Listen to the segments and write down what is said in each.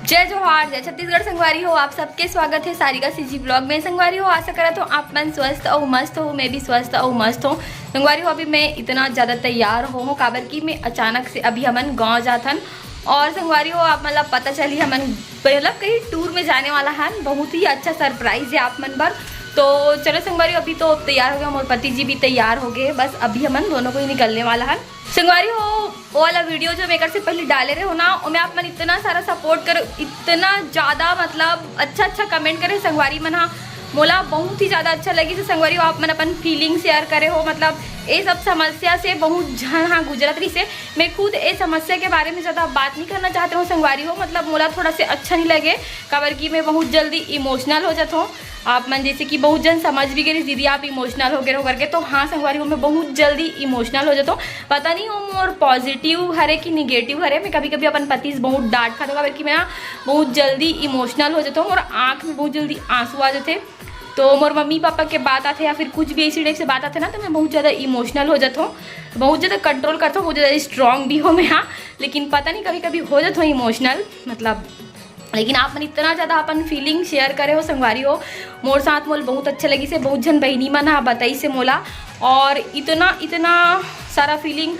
जय जोहार, जय छत्तीसगढ़। संगवारी हो, आप सबके स्वागत है सारिका सीजी ब्लॉग में। संगवारी हो, आशा करत हो आप मन स्वस्थ और मस्त हो। मैं भी स्वस्थ और मस्त हूँ। संगवारी हो, अभी मैं इतना ज़्यादा तैयार हो काबर की मैं अचानक से अभी हमन गाँव जाथन। और संगवारी हो, आप मतलब पता चली हमन मतलब कहीं टूर में जाने वाला है। बहुत ही अच्छा सरप्राइज है आप मन पर। तो चलो संगवारी हो, अभी तो तैयार हो गया, मोर पति जी भी तैयार हो गए। बस अभी हमन दोनों को ही निकलने वाला है। संगवारी हो, वो वाला वीडियो जो मेकर से पहले डाले रहे हो ना, और मैं आप मन इतना सारा सपोर्ट करो, इतना ज़्यादा मतलब अच्छा कमेंट करे संगवारी मन। हाँ, मोला बहुत ही ज़्यादा अच्छा लगी। तो संगवारी हो, आप मन अपन फीलिंग शेयर करे हो। मतलब ये सब समस्या से बहुत जन हाँ गुजरत रही से। मैं खुद ये समस्या के बारे में ज़्यादा बात नहीं करना चाहती हूँ संगवारी हो। मतलब मोला थोड़ा से अच्छा नहीं लगे काबर की मैं बहुत जल्दी इमोशनल हो जाता हूँ। आप मन जैसे कि बहुत जन समझ भी गए दीदी आप इमोशनल हो गए हो करके। तो हाँ संगवारी हो, मैं बहुत जल्दी इमोशनल हो जाता हूँ। पता नहीं हो मोर पॉजिटिव हरे कि निगेटिव हरे। मैं कभी कभी अपन पति से बहुत डांट खाता हूँ कि मैं ना बहुत जल्दी इमोशनल हो जाता हूँ और आँख में बहुत जल्दी आंसू आ जाते। तो मोर मम्मी पापा के बात आते या फिर कुछ भी ऐसी टाइप से बात आते ना, तो मैं बहुत ज़्यादा इमोशनल हो जाता हूँ, बहुत ज़्यादा कंट्रोल करता हूँ, बहुत ज़्यादा स्ट्रॉन्ग भी हो मैं। हाँ, लेकिन पता नहीं कभी कभी हो जाता हूँ इमोशनल मतलब। लेकिन आप मन इतना ज़्यादा अपन फीलिंग शेयर करे हो संगवारी हो, मोर साथ मोल बहुत अच्छा लगी से। बहुत जन बहनी मन हाँ बताई से मोला, और इतना सारा फीलिंग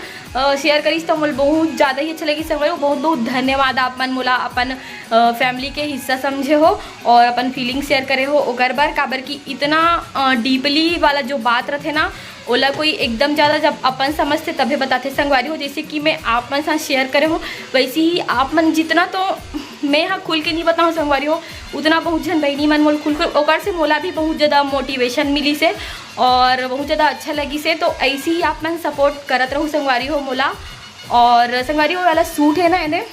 शेयर करीस तो मोल बहुत ज़्यादा ही अच्छा लगी संगवारी हो। बहुत बहुत धन्यवाद आप मन मोला अपन फैमिली के हिस्सा समझे हो और अपन फीलिंग शेयर करे हो ओकर बार। काबर की इतना डीपली वाला जो बात रहते ना, ओला कोई एकदम ज़्यादा जब अपन समझते तभी बताते संगवारी हो। जैसे कि मैं आप मन साथ शेयर करे हो, वैसे ही आप मन जितना तो मैं हाँ खुल के नहीं बताऊँ संगवारी हो, उतना बहुत जन बहनी मन मोल खुल कर ओकर से मोला भी बहुत ज़्यादा मोटिवेशन मिली से और बहुत ज़्यादा अच्छा लगी से। तो ऐसे ही आप मन सपोर्ट करत रहूँ संगवारी हो मोला। और संगवारी हो वाला सूट है ना, इन्हें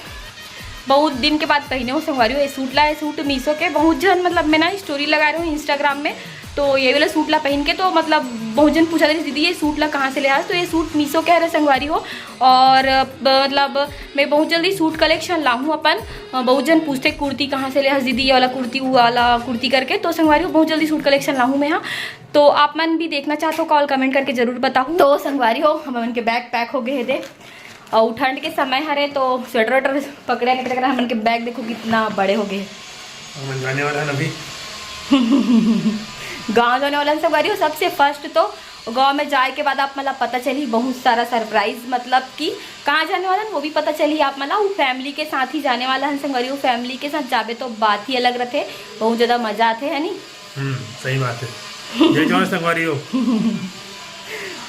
बहुत दिन के बाद पहने हो संगवारी हो। ये सूट ला, ये सूट मीशो के बहुत जन मतलब मैं ना स्टोरी लगा रही हूँ इंस्टाग्राम में। तो ये वाला सूट ला पहन के तो मतलब बहुत जन पूछा था दीदी ये सूट ला कहाँ से ले आए। तो ये सूट मीशो के है संगवारी हो। और मतलब मैं बहुत जल्दी सूट कलेक्शन लाऊँ अपन। बहुत जन पूछते कुर्ती कहाँ से ले आए दीदी, ये वाला कुर्ती करके। तो संगवारी हो बहुत जल्दी सूट कलेक्शन लाऊँ मैं। हाँ, तो आप मन भी देखना चाहते हो कॉल कमेंट करके जरूर बताऊँ। तो संगवारी हो, हम उनके बैग पैक हो गए दे और ठंड के समय हरे तो स्वेटर वेटर पकड़े निकले कर हमन के बैग देखो कितना बड़े हो गए। जाने वाला है अभी गाँव जाने वाला संगवारी हो। सबसे फर्स्ट तो गांव में जाए के बाद आप मतलब पता चली बहुत सारा सरप्राइज, मतलब कि कहाँ जाने वाला है वो भी पता चली। आप मतलब वो फैमिली के साथ ही जाने वाला है संगवारी हो। फैमिली के साथ जाबे तो बात ही अलग रहते, बहुत ज़्यादा मजा आते है नी। सही बात है। जय जोहार संगवारी हो।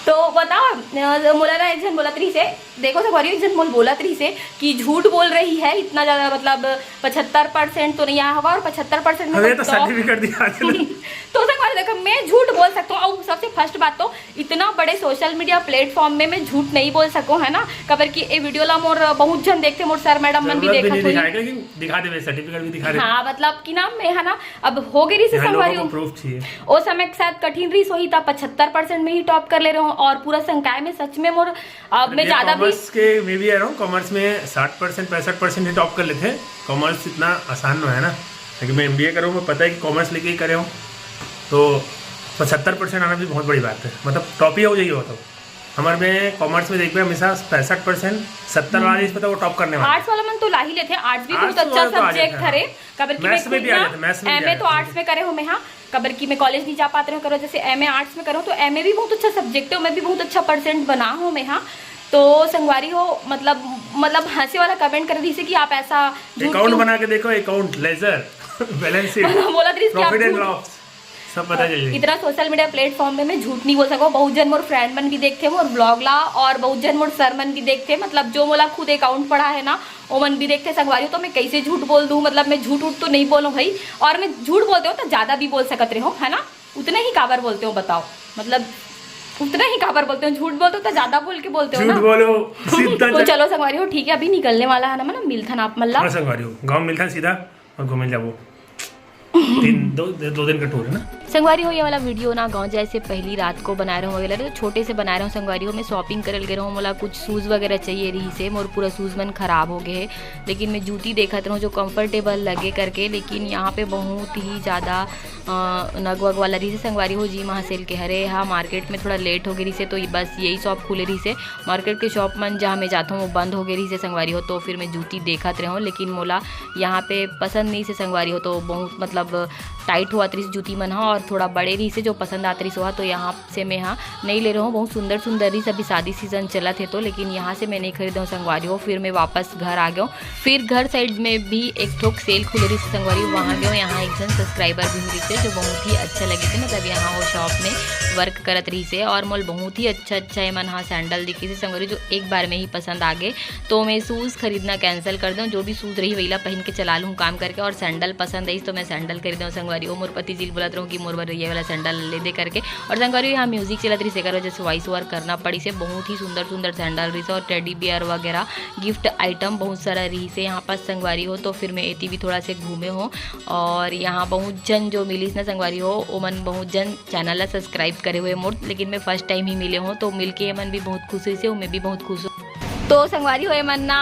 तो बताओ मोला ना एक जन बोला तरी से, देखो संगवारी एक जन मोल बोला तरी से कि झूठ बोल रही है इतना ज़्यादा, मतलब 75% तो नहीं आया होगा और 75% में तो सर्टिफिकेट दिखा तो संगवारी देखो मैं झूठ बोल सकता हूँ। और सबसे फर्स्ट बात तो इतना बड़े सोशल मीडिया प्लेटफॉर्म में मैं झूठ नहीं बोल सकूँ है ना। कबर की ये वीडियो ला मोर बहुत जन देखते, मोर सर मैडम मन भी देखा दिखा दे, सर्टिफिकेट भी दिखा दे। हाँ, मतलब कि ना मैं है ना अब हो गई रही से संगवारी हो। प्रूफ चाहिए ओ समय शायद कठिन रही सो ही था, 75% में ही टॉप कर ले रहा हूँ। और पूरा संकाय में सच में मोर अब मैं ज्यादा भी के मैं भी आ रहा हूँ। कॉमर्स में 60% 65% ही टॉप कर लेते हैं। कॉमर्स इतना आसान नहीं है ना, लेकिन मैं MBA करूँ, मैं पता है कि कॉमर्स लेके ही करे हूँ। तो 75% आना भी बहुत बड़ी बात है, मतलब टॉप ही हो जाइए। तो हमारे में कॉमर्स में देखिए हमेशा 65% 70 वाला इस पता वो टॉप करने वाला। आर्ट्स वाला मन तो ला ही लेते हैं। आर्ट्स भी बहुत अच्छा सब्जेक्ट है। कबर की MA तो आर्ट्स में करे हो मैं। हाँ, कबर की मैं कॉलेज नहीं जा पाते रहे करो, जैसे MA आर्ट्स में करो तो MA भी बहुत अच्छा सब्जेक्ट है, मैं भी बहुत अच्छा % बना हूँ मैं। हाँ, तो संगवारी हो मतलब हंसी वाला कमेंट कर दी से कि आप ऐसा अकाउंट बना के देखो, अकाउंट लेजर बैलेंस शीट बोला प्रॉफिट एंड लॉस सब पता चलिए। इतना सोशल मीडिया प्लेटफॉर्म में मैं झूठ नहीं बोल सको। बहुत जन मोर फ्रेंड मन भी देखते मोर ब्लॉग ला, और बहुत जन मोर सर मन भी देखते, मतलब जो मोला खुद अकाउंट पढ़ा है ना वो मन भी देखते संगवारी। तो मैं कैसे झूठ बोल दूँ, मतलब मैं झूठ तो नहीं बोलूँ भाई। और मैं झूठ बोलते हो तो ज़्यादा भी बोल सकते रहो है ना, उतना ही काबर बोलते हो बताओ, मतलब उतना ही काबर बोलते हो। झूठ बोलते हो तो ज़्यादा बोल के बोलते हो ना, बोलो सीधा। तो चलो संगवारी हो ठीक है, अभी निकलने वाला है ना मतलब मिलथन आप मल्ला संगवारी हो गाँव मिलथन सीधा और घूमे जाओ। 2 दिन का टूर है ना। संगवारी हो ये वाला वीडियो ना गाँव जैसे पहली रात को बना रहा हूँ वगैरह, तो छोटे से बना रहा हूँ। संगवारी हो मैं शॉपिंग करल गए रहूँ, मोला कुछ शूज़ वगैरह चाहिए रही से, मोर पूरा शूज़ मन खराब हो गए, लेकिन मैं जूती देखत रहूँ जो कंफर्टेबल लगे करके, लेकिन यहाँ पे बहुत ही ज़्यादा नग वग वाला रही से संगवारी हो जी महा सेल के हरे। हाँ मार्केट में थोड़ा लेट हो गई रही से, तो बस यही शॉप खुले रही से, मार्केट के शॉप मन जहाँ मैं जाता हूँ वो बंद हो गई रही से संगवारी हो। तो फिर मैं जूती देखत रहूँ, लेकिन मोला यहाँ पे पसंद नहीं से संगवारी हो, तो बहुत मतलब टाइट हुआ तरी जूती मन हाँ, और थोड़ा बड़े रही से जो पसंद आती रही, तो यहाँ से मैं हाँ नहीं ले रहा हूँ। बहुत सुंदर सुंदर रही, अभी शादी सीजन चला थे तो, लेकिन यहाँ से मैं नहीं खरीदा हूँ संगवारी हो। फिर मैं वापस घर आ गया हूँ। फिर घर साइड में भी एक ठोक सेल खुले रही संगवारी हो, वहाँ गया हूँ। यहाँ एक जन सब्सक्राइबर भी हुई से जो बहुत ही अच्छा लगे थे, मतलब यहाँ वो शॉप में वर्क करत रही से, और मोल बहुत ही अच्छा मन हाँ सैंडल दिखी से संगवारी जो एक बार में ही पसंद आ गए। तो मैं शूज़ खरीदना कैंसिल कर दूँ, जो भी शूज़ रही वहीला पहन के चला लूँ काम करके, और सैंडल पसंद आई तो मैं सैंडल खरीदा हूँ संगवारी हो। मोर पति जी बोलत रहूँ कि मोर बार ये वाला सैंडल ले दे करके, और संगवारी यहाँ म्यूजिक चलत रही से कर वजह से वॉइस ओवर करना पड़ी से। बहुत ही सुंदर सुंदर सैंडल रही से, और टेडी बियर वगैरह गिफ्ट आइटम बहुत सारा रही से यहाँ पास संगवारी हो। तो फिर मैं एती भी थोड़ा से घूमे हो, और यहाँ बहुत जन जो मिलीस ना संगवारी हो, वो मन बहुत जन चैनल ला सब्सक्राइब करे हुए मोर, लेकिन मैं फर्स्ट टाइम ही मिले हूँ, तो मिलके मन भी बहुत खुश हुई से, मैं भी बहुत खुश हूँ। तो संगवारी हो मन ना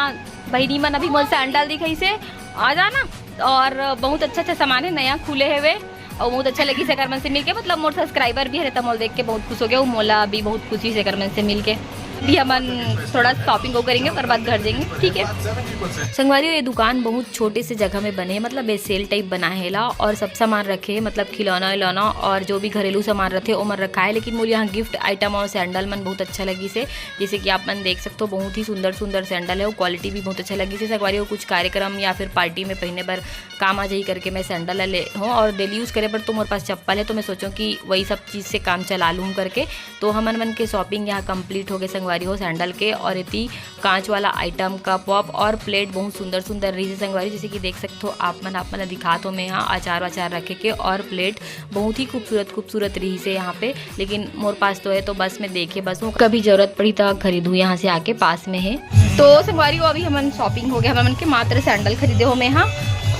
बहनी मन अभी मोल सैंडल दिखाई से आ जाना, और बहुत अच्छा सामान है, नया खुले हुए और बहुत अच्छा लगी से मन से मिलके, मतलब मोर सब्सक्राइबर भी है तो मोल देख के बहुत खुश हो गया। मोला भी बहुत खुशी से मन से मिलके भी हमन थोड़ा शॉपिंग को करेंगे, उसके बाद घर जाएंगे, ठीक है। संगवारी ये दुकान बहुत छोटे से जगह में बने, मतलब ये सेल टाइप बना है ला, और सब सामान रखे, मतलब खिलौना विलौना और जो भी घरेलू सामान रखे वो मन रखा है। लेकिन मुझे यहाँ गिफ्ट आइटम और सैंडल मन बहुत अच्छा लगी से, जैसे कि आप मन देख सकते हो बहुत ही सुंदर सुंदर सैंडल है, वो क्वालिटी भी बहुत अच्छा लगी से। संगवारी को कुछ कार्यक्रम या फिर पार्टी में पहनने पर काम आ जाई करके मैं सैंडल ले हूँ, और डेली यूज़ करे पर तो मेरे पास चप्पल है, तो मैं सोचूँ कि वही सब चीज़ से काम चला लूँ करके। तो हमन मन के शॉपिंग यहाँ कंप्लीट हो गए संगवारी हो सैंडल के, और इतनी कांच वाला आइटम का पॉप और प्लेट बहुत सुंदर सुंदर रही है संगवारी, जैसे कि देख सकते हो आप मन दिखा तो मैं यहाँ अचार वचार रखे के, और प्लेट बहुत ही खूबसूरत रही से यहाँ पे। लेकिन मोर पास तो है, तो बस में देखे बस हूँ, कभी जरूरत पड़ी तो खरीदूँ, यहाँ से आके पास में है। तो संगवारी हो अभी हमन शॉपिंग हो गया, हमन के मात्र सैंडल खरीदे हो मैं यहाँ,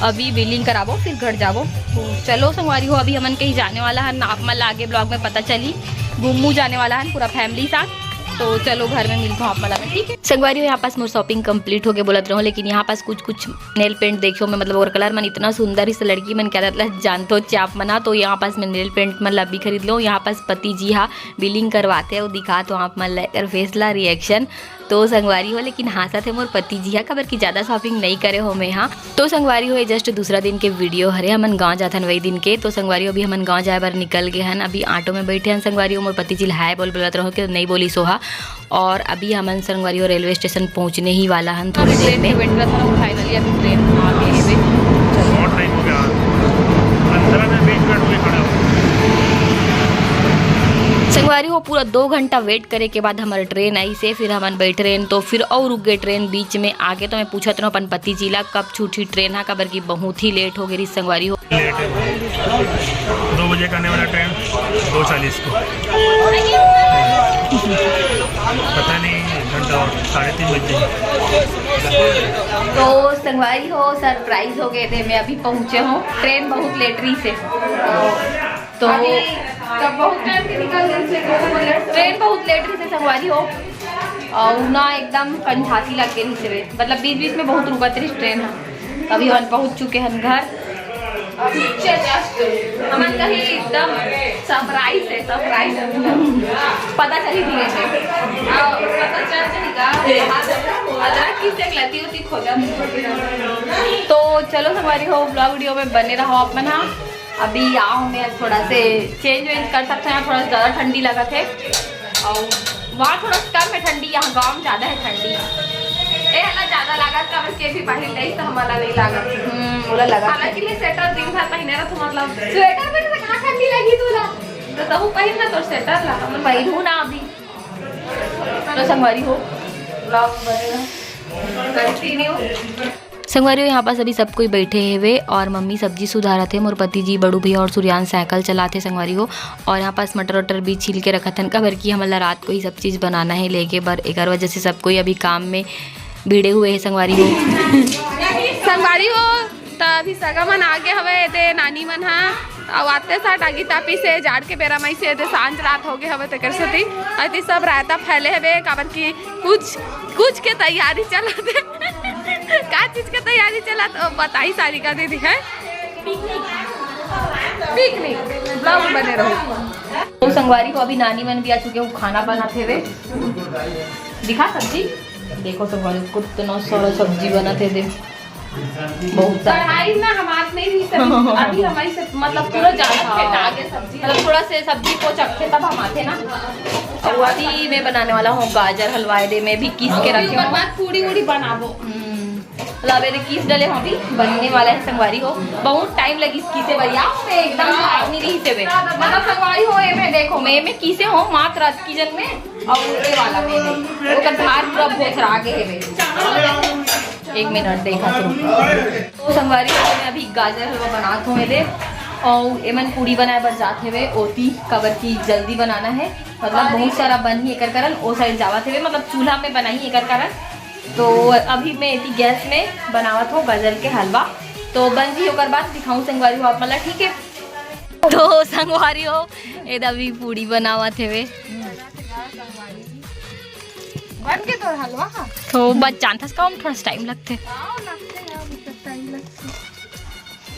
अभी बिलिंग कराबो फिर घर जाबो। तो चलो संगवारी हो अभी हमन कहीं जाने वाला है, आप मन आगे ब्लॉग में पता चली, घूमू जाने वाला है पूरा फैमिली साथ। तो चलो घर में मिलता हूँ आप मला में, ठीक है। संगवारी हो यहाँ पास मोर शॉपिंग कंप्लीट हो गए बोलत रहूँ, लेकिन यहाँ पास कुछ नेल पेंट देखो मैं, मतलब और कलर मन इतना सुंदर इस लड़की मन क्या जानते हो चाप मना, तो यहाँ पास मैं नेल पेंट मन अभी खरीद लो। यहाँ पास पति जी हाँ बिलिंग करवाते हैं, वो दिखा तो आप मन लेकर फेसला रिएक्शन। तो संगवारी हो लेकिन हाँसा थे मोर पति जी हाँ, खबर की ज़्यादा शॉपिंग नहीं करे हो मैं यहाँ। तो संगवारी हो जस्ट दूसरा दिन के वीडियो हरे, हमन गाँव जाथन वही दिन के। तो संगवारी हो अभी हमन गाँव जाए बार निकल गए हैं, अभी ऑटो में बैठे हैं संगवारी हो, मोर पति जी हाय बोलत रहो कि नहीं बोली सोहा, और अभी हमन संगवारी हो रेलवे स्टेशन पहुँचने ही वाला हन थोड़ी देर में। फाइनली अभी ट्रेन आ गई है, बहुत टाइम हो गया, 15 मिनट वेट करके खड़ा हूँ। संगवारी हो पूरा 2 घंटा वेट करे के बाद हमारे ट्रेन आई से, फिर हमन बैठ ट्रेन, तो फिर और रुक गए ट्रेन बीच में आगे। तो मैं पूछत रहूँ अपन पति जी ला कब छूटी ट्रेन है, खबर की बहुत ही लेट हो गई संगवारी हो। लेट है, 2 बजे का आने वाला ट्रेन 2:40 को, पता नहीं घंटा और 3:30 बजे। तो संगवारी हो सरप्राइज हो गए थे, मैं अभी पहुँचे हूँ, ट्रेन बहुत लेट रही से, तो बहुत टाइम के निकल गए, ट्रेन बहुत लेट रही से संगवारी हो, और ना एकदम कंझाती लग गई से, मतलब बीच बीच में बहुत रुकत रही ट्रेन। अभी हम पहुँच चुके हैं घर, हमन कहीं एकदम सरप्राइज है, सरप्राइज पता चली धीरे से, पता चल खोजा। तो चलो संगवारी हो ब्लॉग वीडियो में बने रहो आप मन। अभी आओ मैं थोड़ा से चेंज वेंज कर सकते हैं, थोड़ा ज़्यादा ठंडी लगा थे, और वहाँ थोड़ा कम है ठंडी, यहाँ गाँव में ज़्यादा है ठंडी। हला ज़्यादा लागत का बस के भी पहन नहीं तो हमारा नहीं लागत, बोला लगा हालांकि मैं स्वेटर दिन भर पहने रहा, तो मतलब स्वेटर में से कहाँ ठंडी लगी तुला, तो तब पहन ना तो स्वेटर लगा, मैं पहनूँ ना अभी। तो संगवारी हो ब्लॉग बनेगा कंटिन्यू। संगवारी हो यहाँ पास अभी सब कोई बैठे हुए, और मम्मी सब्जी सुधारा थे, मोर पति जी बड़ू भैया और सूर्यान साइकिल चलाते संगवारी हो, और यहाँ पास मटर वटर भी छील के रखा था, खबर की हमारा रात को ही सब चीज़ बनाना है लेके बर, एक वजह से सब कोई अभी काम में भिड़े हुए हैं संगवारी हो। संगवारी हो तो अभी सगा मन आगे हवे ते नानी मन हा अब आते साथ आगी तापी से जाड़ के बेरा मई से सांझ रात हो गए हवे तकर सेती अति सब रायता फैले हवे काबर की कुछ के तैयारी चलत है का चीज के तैयारी चलत बताई सारिका दीदी है पिकनिक ब्लॉग बने रहो। तो संगवारी को अभी नानी मन भी आ चुके, वो खाना बनाते हुए दिखा सब्जी देखो। संगवारी को कितना सारा सब्जी बनाते थे, बहुत सारा कढ़ाई ना हमारे नहीं रही सब्जी अभी हमारी से मतलब पूरा जाना आगे सब्जी मतलब थोड़ा से सब्जी को चखते तब हम आते ना। और अभी मैं बनाने वाला हूँ गाजर हलवा दे, मैं भी किस के रखी हूँ पूरी उड़ी बनाबो लावेरे किस डले हम भी बनने वाला है। संगवारी हो बहुत टाइम लगी इसकी से बढ़िया मैं एकदम नहीं रही से वे मतलब संगवारी हो ये में देखो मैं किसे हो मात्र रात की जन में और ये वाला में वो कथार पूरा भोसरा आगे है वे। एक मिनट देखा तो संगवारी हो मैं अभी गाजर हलवा बनाता हूँ मेरे और एमन पूड़ी बनाए बर जाते हुए ओती कबर की जल्दी बनाना है मतलब बहुत सारा बन ही एक करन ओ साइड जावत हुए मतलब चूल्हा में बनाई एक करन। तो अभी मैं इतनी गैस में बनावत हूँ गाजर के हलवा तो बन जी होकर बाद दिखाऊं संगवारी हो आप मतलब ठीक है। तो संगवारी हो ये अभी पूड़ी बनावत है बन के तो हलवा तो बस जानता का थोड़ा टाइम लगते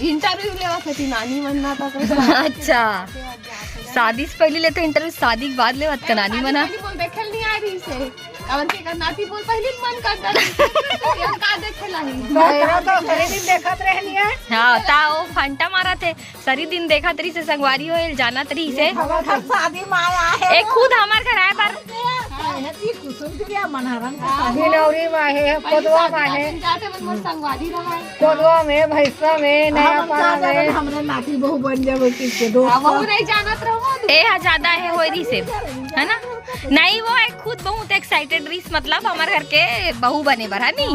इंटरव्यू लेवा थी नानी मनना था अच्छा शादी से पहले लेते इंटरव्यू शादी के बाद लेवत का नानी मना बोल देखल नहीं आ रही से अवन के नाती बोल पहले मन करता या का देखेला ही मेरा तो सारे दिन देखत रहनी है। हाँ ता वो फंटा मारा थे सारी दिन देखा तरी से संगवारी हो जाना तरी से शादी में आया है एक खुद हमार घर आए पर दिलौरी में है कोदवा में है जाते मन संगवारी रहा कोदवा में भैंसा में नया पारा में हमरे नाती बहू बन जावे किसके दो बहू नहीं जानत रहो ए ज्यादा है होरी से है ना नहीं वो एक खुद बहुत एक्साइटेड रही मतलब हमारे घर के बहू बने बर है नी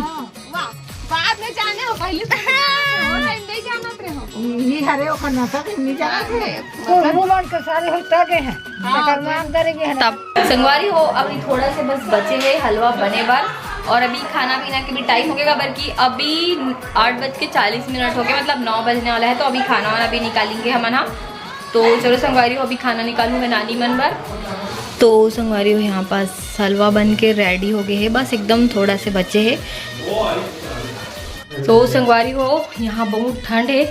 बाद में जाने हो पहले तो नहीं जानत रहो ये हरे ओ खाना था नहीं जानत है भगवान के सारे होता गए हैं तकर नाम करेंगे है तब संगवारी हो अभी थोड़ा से बस बचे हुए हलवा बने बार और अभी खाना पीना के भी टाइम हो गया बल्कि अभी 8:40 हो गए मतलब 9 बजने वाला है तो अभी खाना वाना भी निकालेंगे हम ना। तो चलो संगवारी हो अभी खाना निकालूँ मैं नानी मन बार। तो संगवारी हो यहाँ पास हलवा बन के रेडी हो गए है बस एकदम थोड़ा से बचे है। तो संगवारी हो यहाँ बहुत ठंड है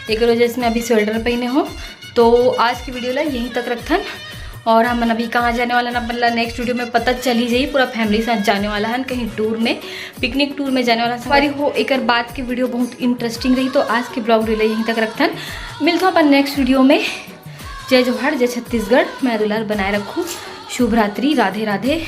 एक वजह से मैं अभी स्वेटर पहने हूँ। तो आज की वीडियो ला यहीं तक रखन और हम अभी कहाँ जाने वाला ना मतलब नेक्स्ट वीडियो में पता चली जाइए पूरा फैमिली साथ जाने वाला है कहीं टूर में पिकनिक टूर में जाने वाला संगवारी हो एक बात की वीडियो बहुत इंटरेस्टिंग रही। तो आज की ब्लॉग वीडियो यहीं तक रखन मिलता हूँ अपन नेक्स्ट वीडियो में। जय जोहार जय छत्तीसगढ़ मैं दुलार बनाए रखूँ। शुभ रात्रि राधे राधे।